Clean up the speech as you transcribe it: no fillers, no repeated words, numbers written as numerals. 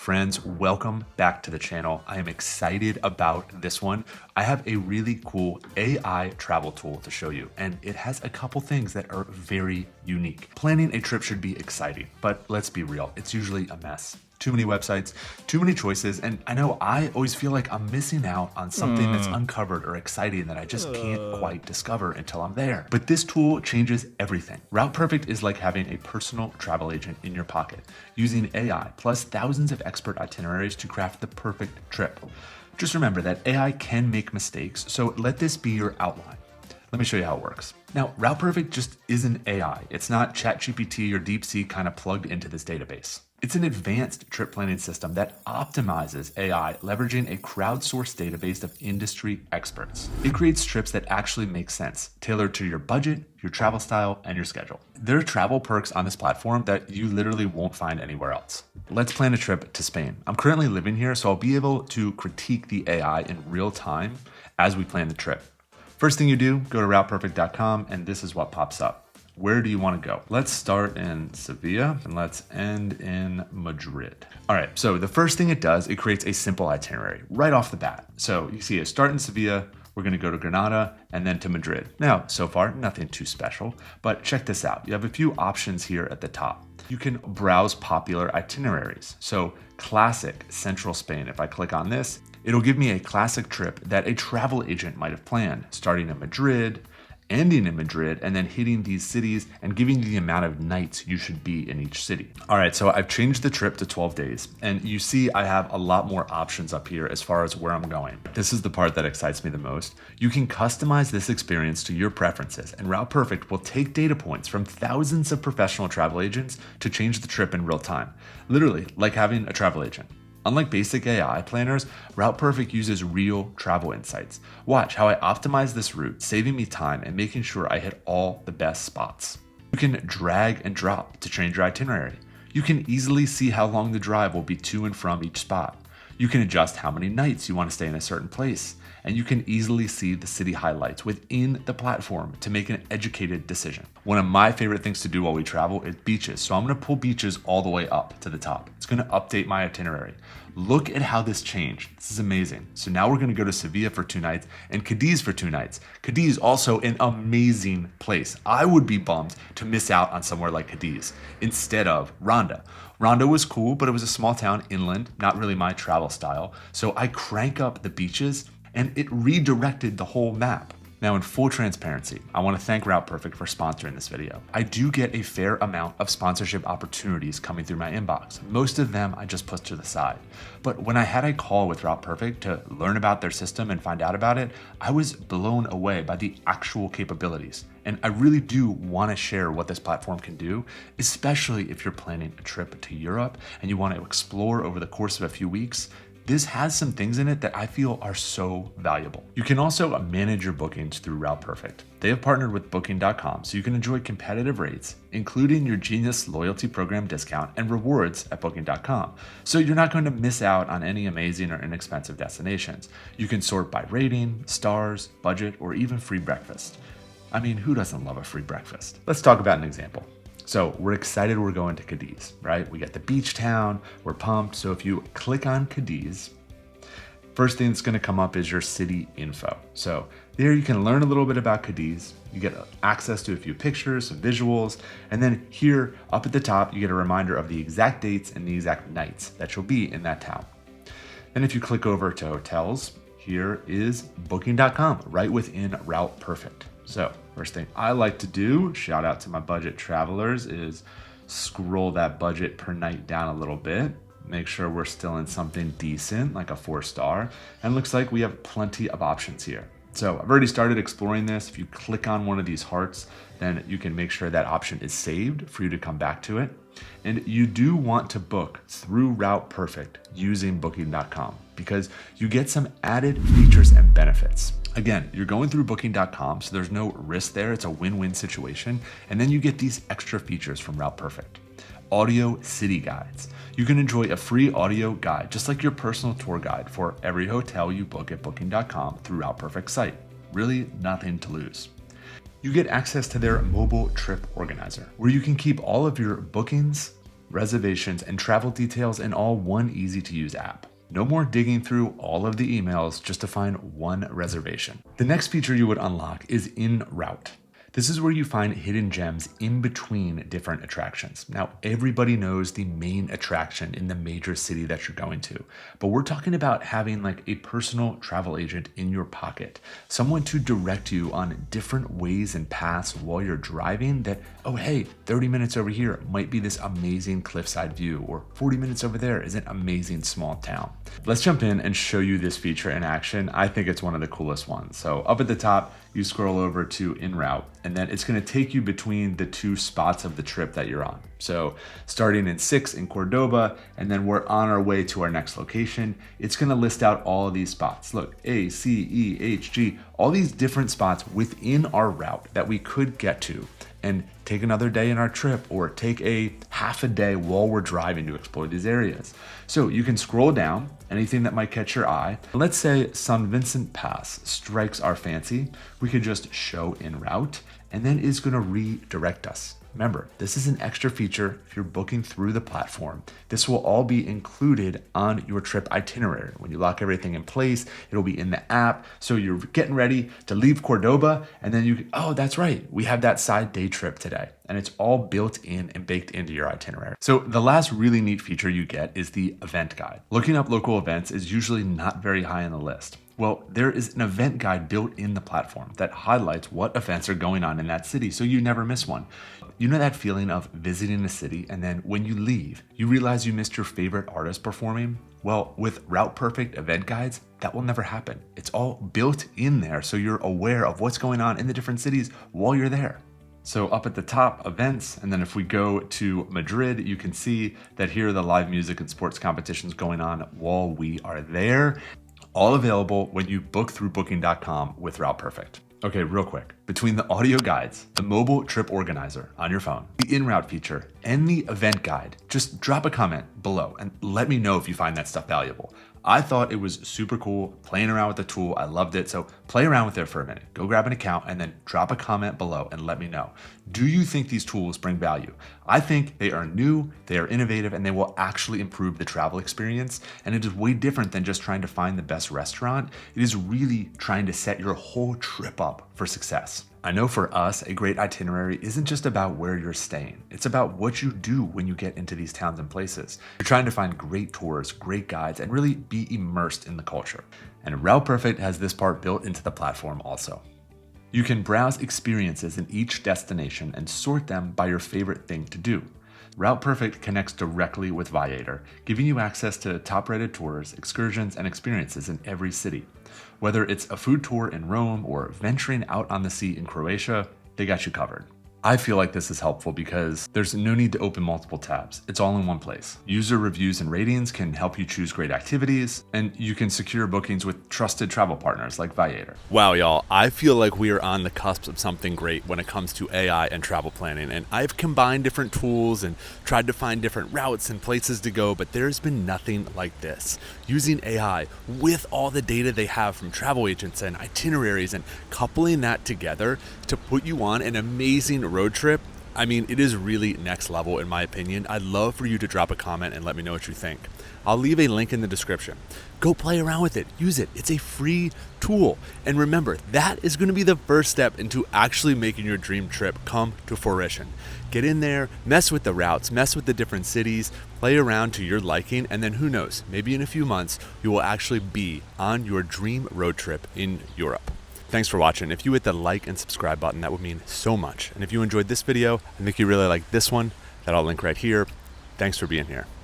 Friends, welcome back to the channel. I am excited about this one. I have a really cool AI travel tool to show you, and it has a couple things that are very unique. Planning a trip should be exciting, but let's be real, it's usually a mess. Too many websites, too many choices, and I know I always feel like I'm missing out on something that's uncovered or exciting that I just can't quite discover until I'm there. But this tool changes everything. RoutePerfect is like having a personal travel agent in your pocket, using AI plus thousands of expert itineraries to craft the perfect trip. Just remember that AI can make mistakes, so let this be your outline. Let me show you how it works. Now, RoutePerfect just isn't AI. It's not ChatGPT or DeepSeek kind of plugged into this database. It's an advanced trip planning system that optimizes AI, leveraging a crowdsourced database of industry experts. It creates trips that actually make sense, tailored to your budget, your travel style, and your schedule. There are travel perks on this platform that you literally won't find anywhere else. Let's plan a trip to Spain. I'm currently living here, so I'll be able to critique the AI in real time as we plan the trip. First thing you do, go to routeperfect.com, and this is what pops up. Where do you want to go? Let's start in Sevilla and let's end in Madrid. All right, so the first thing it does, it creates a simple itinerary right off the bat. So you see it start in Sevilla, we're gonna go to Granada and then to Madrid. Now, so far, nothing too special, but check this out. You have a few options here at the top. You can browse popular itineraries. So classic Central Spain, if I click on this, it'll give me a classic trip that a travel agent might have planned, starting in Madrid, ending in Madrid, and then hitting these cities and giving you the amount of nights you should be in each city. All right, so I've changed the trip to 12 days, and you see I have a lot more options up here as far as where I'm going. This is the part that excites me the most. You can customize this experience to your preferences, and RoutePerfect will take data points from thousands of professional travel agents to change the trip in real time. Literally, like having a travel agent. Unlike basic AI planners, RoutePerfect uses real travel insights. Watch how I optimize this route, saving me time and making sure I hit all the best spots. You can drag and drop to change your itinerary. You can easily see how long the drive will be to and from each spot. You can adjust how many nights you want to stay in a certain place, and you can easily see the city highlights within the platform to make an educated decision. One of my favorite things to do while we travel is beaches, so I'm gonna pull beaches all the way up to the top. It's gonna update my itinerary. Look at how this changed. This is amazing. So now we're gonna go to Sevilla for 2 nights and Cadiz for 2 nights. Cadiz, also an amazing place. I would be bummed to miss out on somewhere like Cadiz instead of Ronda. Ronda was cool, but it was a small town inland, not really my travel style. So I crank up the beaches and it redirected the whole map. Now, in full transparency, I want to thank RoutePerfect for sponsoring this video. I do get a fair amount of sponsorship opportunities coming through my inbox. Most of them I just put to the side. But when I had a call with RoutePerfect to learn about their system and find out about it, I was blown away by the actual capabilities. And I really do want to share what this platform can do, especially if you're planning a trip to Europe and you want to explore over the course of a few weeks. This has some things in it that I feel are so valuable. You can also manage your bookings through RoutePerfect. They have partnered with Booking.com so you can enjoy competitive rates, including your Genius loyalty program discount and rewards at Booking.com. So you're not going to miss out on any amazing or inexpensive destinations. You can sort by rating, stars, budget, or even free breakfast. I mean, who doesn't love a free breakfast? Let's talk about an example. So we're excited we're going to Cadiz, right? We got the beach town, we're pumped. So if you click on Cadiz, first thing that's gonna come up is your city info. So there you can learn a little bit about Cadiz. You get access to a few pictures, some visuals, and then here up at the top, you get a reminder of the exact dates and the exact nights that you'll be in that town. Then if you click over to hotels, here is Booking.com right within RoutePerfect. So first thing I like to do, shout out to my budget travelers, is scroll that budget per night down a little bit. Make sure we're still in something decent, like a 4-star. And looks like we have plenty of options here. So I've already started exploring this. If you click on one of these hearts, then you can make sure that option is saved for you to come back to it. And you do want to book through RoutePerfect using Booking.com because you get some added features and benefits. Again, you're going through Booking.com, so there's no risk there. It's a win-win situation. And then you get these extra features from RoutePerfect. Audio city guides. You can enjoy a free audio guide, just like your personal tour guide for every hotel you book at Booking.com through RoutePerfect site. Really nothing to lose. You get access to their mobile trip organizer, where you can keep all of your bookings, reservations, and travel details in all one easy-to-use app. No more digging through all of the emails just to find one reservation. The next feature you would unlock is In Route. This is where you find hidden gems in between different attractions. Now, everybody knows the main attraction in the major city that you're going to, but we're talking about having like a personal travel agent in your pocket, someone to direct you on different ways and paths while you're driving that, oh, hey, 30 minutes over here might be this amazing cliffside view, or 40 minutes over there is an amazing small town. Let's jump in and show you this feature in action. I think it's one of the coolest ones. So up at the top, you scroll over to En Route, and then it's going to take you between the two spots of the trip that you're on. So starting in 6 in Cordoba, and then we're on our way to our next location. It's going to list out all of these spots. Look, A, C, E, H, G, all these different spots within our route that we could get to and take another day in our trip, or take a half a day while we're driving to explore these areas. So you can scroll down, anything that might catch your eye. Let's say San Vincent Pass strikes our fancy. We could just show En Route, and then it's gonna redirect us. Remember, this is an extra feature if you're booking through the platform. This will all be included on your trip itinerary. When you lock everything in place, it'll be in the app. So you're getting ready to leave Cordoba, and then oh, that's right, we have that side day trip today. And it's all built in and baked into your itinerary. So the last really neat feature you get is the event guide. Looking up local events is usually not very high on the list. Well, there is an event guide built in the platform that highlights what events are going on in that city, so you never miss one. You know that feeling of visiting a city, and then when you leave, you realize you missed your favorite artist performing? Well, with RoutePerfect event guides, that will never happen. It's all built in there, so you're aware of what's going on in the different cities while you're there. So up at the top, events, and then if we go to Madrid, you can see that here are the live music and sports competitions going on while we are there. All available when you book through booking.com with RoutePerfect. Okay, real quick. Between the audio guides, the mobile trip organizer on your phone, the En Route feature, and the event guide, just drop a comment below and let me know if you find that stuff valuable. I thought it was super cool playing around with the tool. I loved it. So play around with it for a minute. Go grab an account and then drop a comment below and let me know. Do you think these tools bring value? I think they are new, they are innovative, and they will actually improve the travel experience. And it is way different than just trying to find the best restaurant. It is really trying to set your whole trip up for success. I know for us, a great itinerary isn't just about where you're staying. It's about what you do when you get into these towns and places. You're trying to find great tours, great guides, and really be immersed in the culture. And RoutePerfect has this part built into the platform also. You can browse experiences in each destination and sort them by your favorite thing to do. RoutePerfect connects directly with Viator, giving you access to top-rated tours, excursions, and experiences in every city. Whether it's a food tour in Rome or venturing out on the sea in Croatia, they got you covered. I feel like this is helpful because there's no need to open multiple tabs. It's all in one place. User reviews and ratings can help you choose great activities, and you can secure bookings with trusted travel partners like Viator. Wow, y'all, I feel like we are on the cusp of something great when it comes to AI and travel planning. And I've combined different tools and tried to find different routes and places to go, but there's been nothing like this. Using AI with all the data they have from travel agents and itineraries and coupling that together to put you on an amazing road trip. I mean, it is really next level in my opinion. I'd love for you to drop a comment and let me know what you think. I'll leave a link in the description. Go play around with it, use it. It's a free tool. And remember, that is going to be the first step into actually making your dream trip come to fruition. Get in there, mess with the routes, mess with the different cities, play around to your liking, and then who knows, maybe in a few months, you will actually be on your dream road trip in Europe. Thanks for watching. If you hit the like and subscribe button, that would mean so much. And if you enjoyed this video, I think you really like this one, that I'll link right here. Thanks for being here.